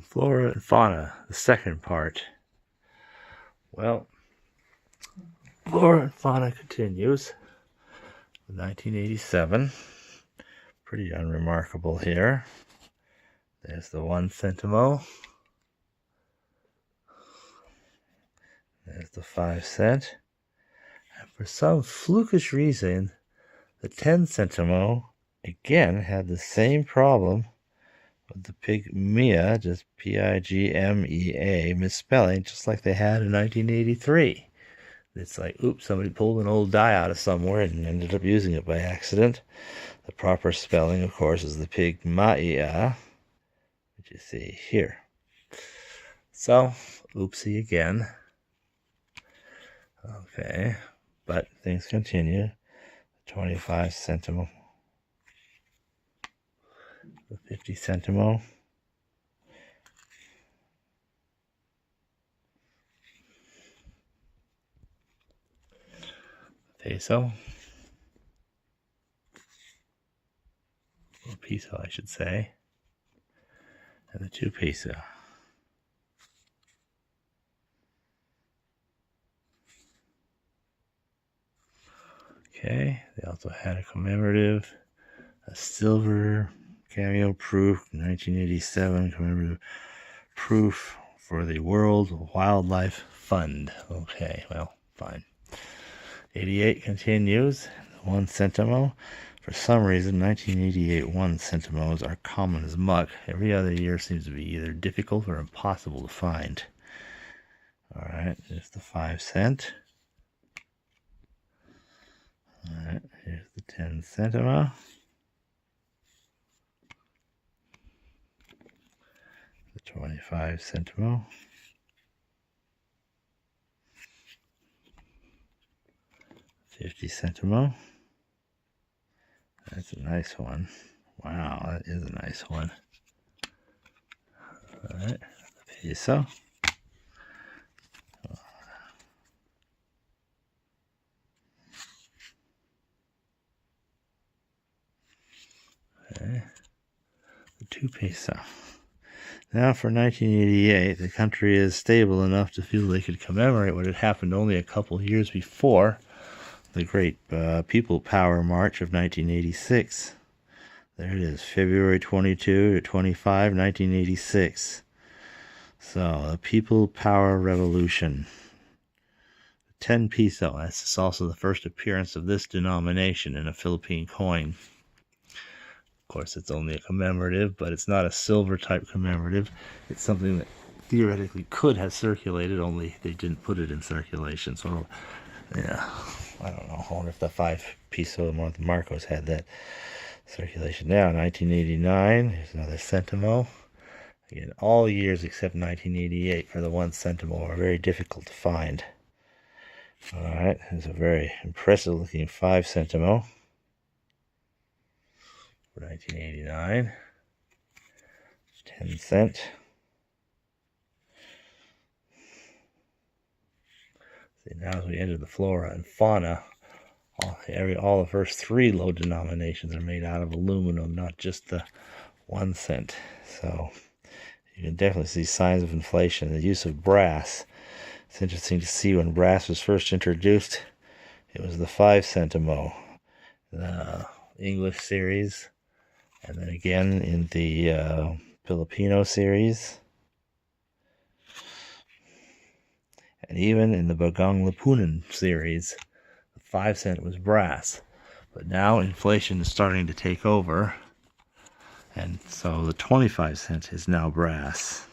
Flora and Fauna, the second part. Well, Flora and Fauna continues. 1987. Pretty unremarkable here. There's the 1 Sentimo. There's the 5 cent. And for some flukish reason, the 10 Sentimo again had the same problem with the pygmea, just P-I-G-M-E-A, misspelling, just like they had in 1983. It's like, oops, somebody pulled an old die out of somewhere and ended up using it by accident. The proper spelling, of course, is the pygmaea, which you see here. So, oopsie again. Okay, but things continue. 25 Sentimo. The 50 Sentimo. Peso. Or Piso, I should say. And the 2 Piso. Okay, they also had a commemorative, a silver cameo proof, 1987 commemorative proof for the World Wildlife Fund. Okay, well, fine. 88 continues, 1 Sentimo. For some reason, 1988 1 Sentimos are common as muck. Every other year seems to be either difficult or impossible to find. Alright, there's the 5 cent. Alright, here's the 10 Sentimo. The 25 Sentimo. $50 Sentimo. That's a nice one. Wow, that is a nice one. Alright, the Piso. Okay, the 2 Piso. Now for 1988, the country is stable enough to feel they could commemorate what had happened only a couple years before, the great People Power March of 1986. There it is, February 22 to 25, 1986. So, the People Power Revolution. 10 Piso, that's also the first appearance of this denomination in a Philippine coin. Of course, it's only a commemorative, but it's not a silver type commemorative. It's something that theoretically could have circulated, only they didn't put it in circulation. So, yeah, I don't know. I wonder if the 5 Piso of Marcos had that circulation. Now, 1989, here's another Sentimo. Again, all years except 1988 for the 1 Sentimo are very difficult to find. Alright, there's a very impressive looking 5 Sentimo. 1989, 10 cent. See, now as we enter the Flora and Fauna, all the first 3 low denominations are made out of aluminum, not just the 1 cent. So you can definitely see signs of inflation. The use of brass. It's interesting to see when brass was first introduced, it was the 5 Sentimo, the English series. And then again in the Filipino series. And even in the Bagong Lipunan series, the 5 cent was brass. But now inflation is starting to take over. And so the 25 cent is now brass.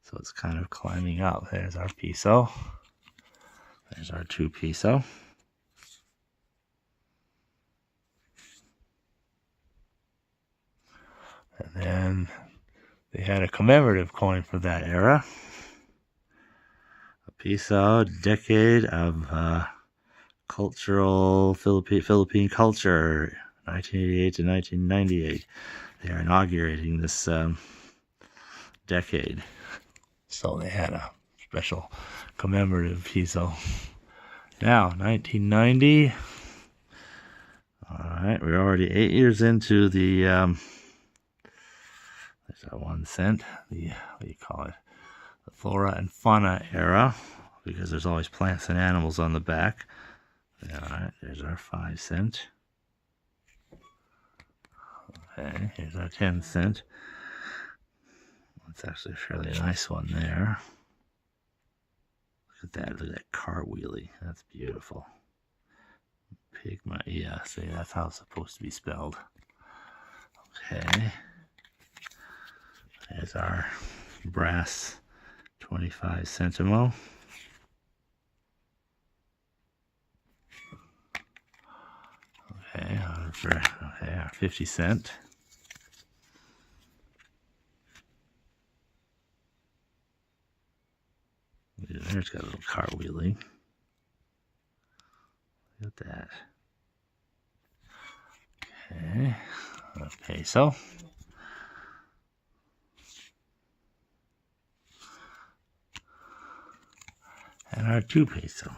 So it's kind of climbing up. There's our Piso. There's our 2 Piso. And then they had a commemorative coin for that era. A Piso, decade of cultural Philippine culture, 1988 to 1998. They are inaugurating this decade. So they had a special commemorative Piso. Now, 1990. All right, we're already 8 years into the There's our 1 cent. The, what do you call it? The Flora and Fauna era, because there's always plants and animals on the back. Alright, there's our 5 cent. Okay, here's our 10 cent. That's actually a fairly nice one there. Look at that, look at that cartwheeling. That's beautiful. Pigma, yeah, see, that's how it's supposed to be spelled. Okay. There's our brass 25 Sentimo. Okay, our 50 cent. There's got a little cartwheeling. Look at that. Okay, a peso. And our 2 peso.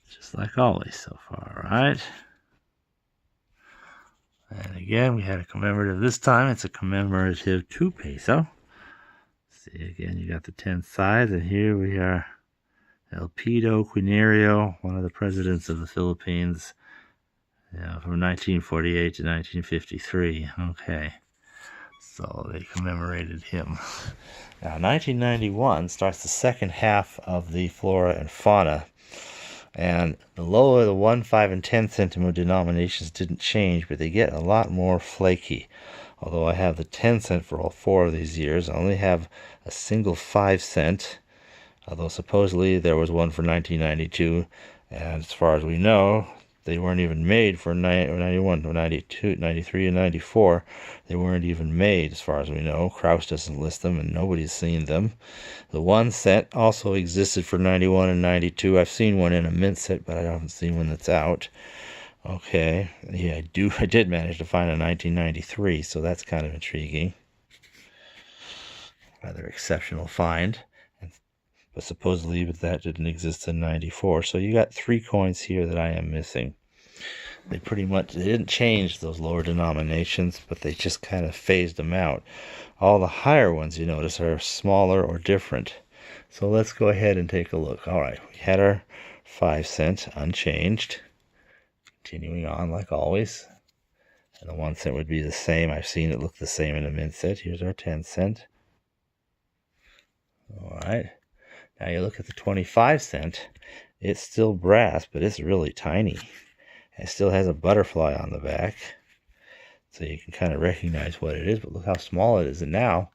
Just like always so far, right? And again, we had a commemorative this time. It's a commemorative 2 peso. See, again, you got the 10 sides, and here we are. Elpido Quinario, one of the presidents of the Philippines, from 1948 to 1953. Okay, so they commemorated him. Now, 1991 starts the second half of the Flora and Fauna, and the lower the 1, 5, and 10 Sentimo denominations didn't change, but they get a lot more flaky. Although I have the 10 cent for all 4 of these years, I only have a single 5 cent. Although supposedly there was one for 1992, and as far as we know, they weren't even made for 91, 92, 93, and 94. They weren't even made, as far as we know. Kraus doesn't list them, and nobody's seen them. The 1 cent also existed for 91 and 92. I've seen one in a mint set, but I haven't seen one that's out. Okay, yeah, I did manage to find a 1993, so that's kind of intriguing. Rather exceptional find. But supposedly that didn't exist in 94. So you got 3 coins here that I am missing. They didn't change those lower denominations, but they just kind of phased them out. All the higher ones, you notice, are smaller or different. So let's go ahead and take a look. All right, we had our 5 cent unchanged. Continuing on like always. And the 1 cent would be the same. I've seen it look the same in a mint set. Here's our 10 cent. All right. Now you look at the 25 cent, it's still brass, but it's really tiny. It still has a butterfly on the back, so you can kind of recognize what it is, but look how small it is. And now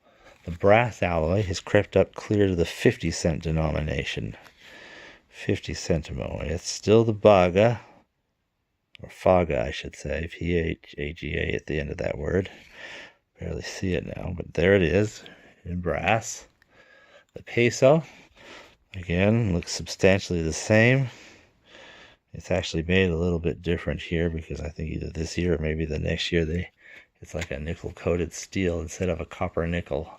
the brass alloy has crept up clear to the 50 cent denomination. 50 Sentimo. It's still the Baga, or Faga I should say, P-H-A-G-A at the end of that word. Barely see it now, but there it is in brass. The peso, again, looks substantially the same. It's actually made a little bit different here because I think either this year or maybe the next year it's like a nickel coated steel instead of a copper nickel.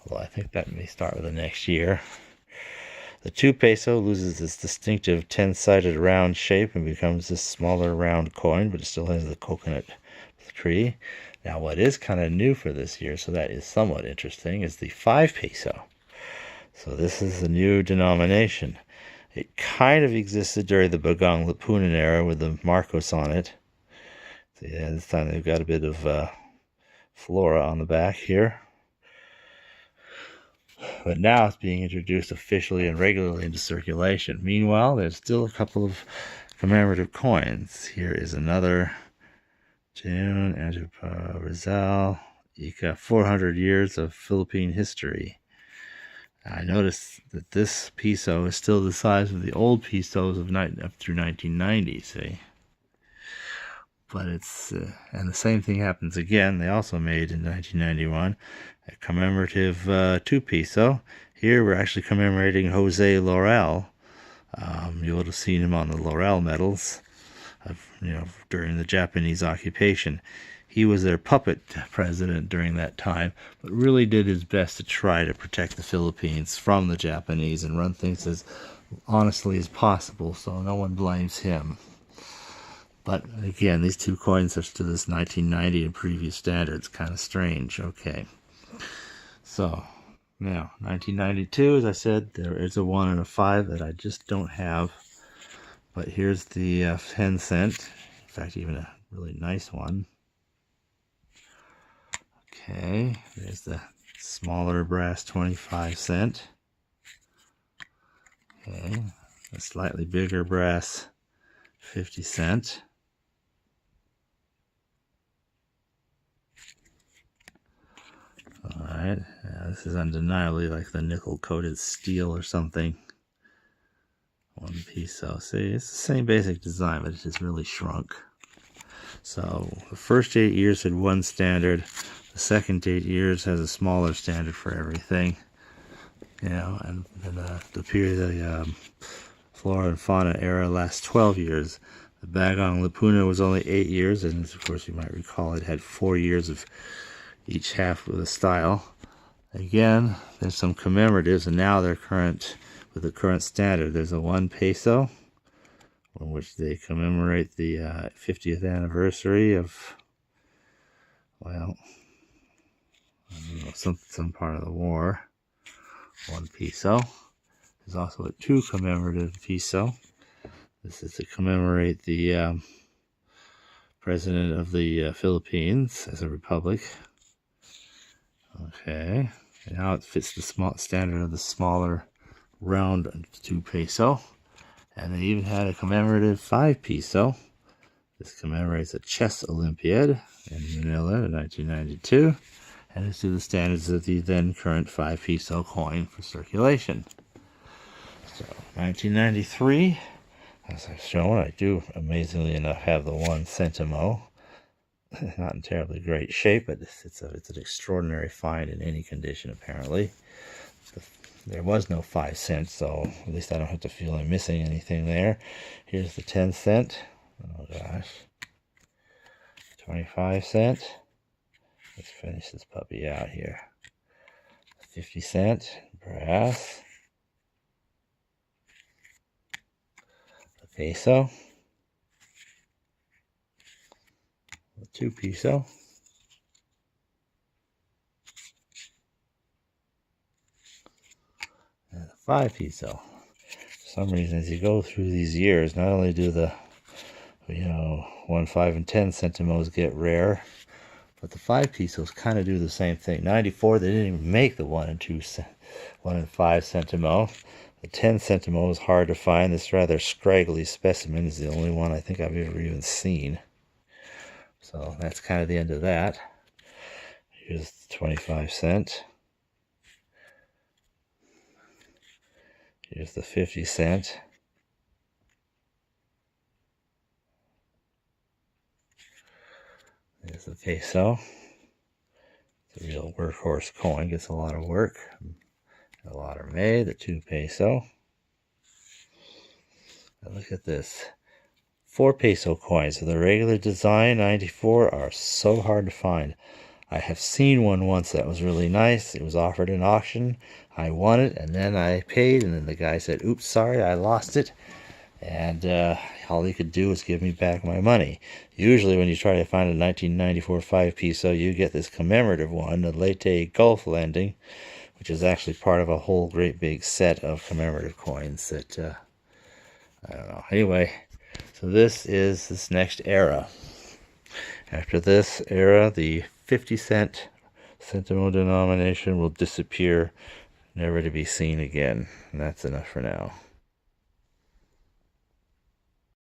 Although I think that may start with the next year. The 2 peso loses its distinctive 10-sided round shape and becomes this smaller round coin, but it still has the coconut tree. Now what is kind of new for this year, so that is somewhat interesting, is the 5 peso. So this is the new denomination. It kind of existed during the Bagong Lipunan era with the Marcos on it. So yeah, this time they've got a bit of flora on the back here. But now it's being introduced officially and regularly into circulation. Meanwhile, there's still a couple of commemorative coins. Here is another June, Antipa, Rizal, Ica, 400 years of Philippine history. I noticed that this piso is still the size of the old pisos of up through 1990, see? But it's, and the same thing happens again. They also made in 1991 a commemorative 2 peso. Here we're actually commemorating Jose Laurel. You would have seen him on the Laurel medals, during the Japanese occupation. He was their puppet president during that time, but really did his best to try to protect the Philippines from the Japanese and run things as honestly as possible, so no one blames him. But again, these two coins are to this 1990 and previous standards. Kind of strange. Okay. So now 1992, as I said, there is a 1 and a 5 that I just don't have. But here's the 10 cent. In fact, even a really nice one. Okay, there's the smaller brass 25 cent. Okay, a slightly bigger brass 50 cent. Alright, this is undeniably like the nickel-coated steel or something. 1 Piso. See, it's the same basic design, but it's just really shrunk. So, the first 8 years had one standard. The second 8 years has a smaller standard for everything. You know, and the period of the Flora and Fauna era lasts 12 years. The Bagong Lipunan was only 8 years, and of course you might recall it had 4 years of each half with a style. Again, there's some commemoratives, and now they're current with the current standard. There's a 1 peso, in which they commemorate the 50th anniversary of, well, I don't know, some part of the war. 1 peso. There's also a 2 commemorative peso. This is to commemorate the president of the Philippines as a republic. Okay, and now it fits the small standard of the smaller round 2 peso. And they even had a commemorative 5 peso. This commemorates a chess Olympiad in Manila in 1992. And it's to the standards of the then current 5 peso coin for circulation. So, 1993, as I've shown, I do amazingly enough have the 1 Sentimo. Not in terribly great shape, but it's an extraordinary find in any condition, apparently. There was no 5 cents, so at least I don't have to feel I'm missing anything there. Here's the 10 cent. Oh gosh. 25 cent. Let's finish this puppy out here. 50 cent brass. The peso. The 2 peso. And the 5 peso. For some reason, as you go through these years, not only do the 1, 5, and 10 centimos get rare, but the 5 pesos kind of do the same thing. 94, they didn't even make the 1 and 2, 1 and 5 centimo. The 10 centimo is hard to find. This rather scraggly specimen is the only one I think I've ever even seen. So that's kind of the end of that. Here's the 25 cent. Here's the 50 cent. There's the peso. It's a real workhorse coin. Gets a lot of work. A lot are made. The 2 peso. Now look at this. 4 peso coins of the regular design, 94, are so hard to find. I have seen one once that was really nice. It was offered in auction. I won it, and then I paid, and then the guy said, oops, sorry, I lost it. And all he could do was give me back my money. Usually when you try to find a 1994 5 peso, you get this commemorative one, the Leyte Gulf landing, which is actually part of a whole great big set of commemorative coins that, I don't know. Anyway, so this is this next era. After this era, the 50 cent Sentimo denomination will disappear, never to be seen again. And that's enough for now.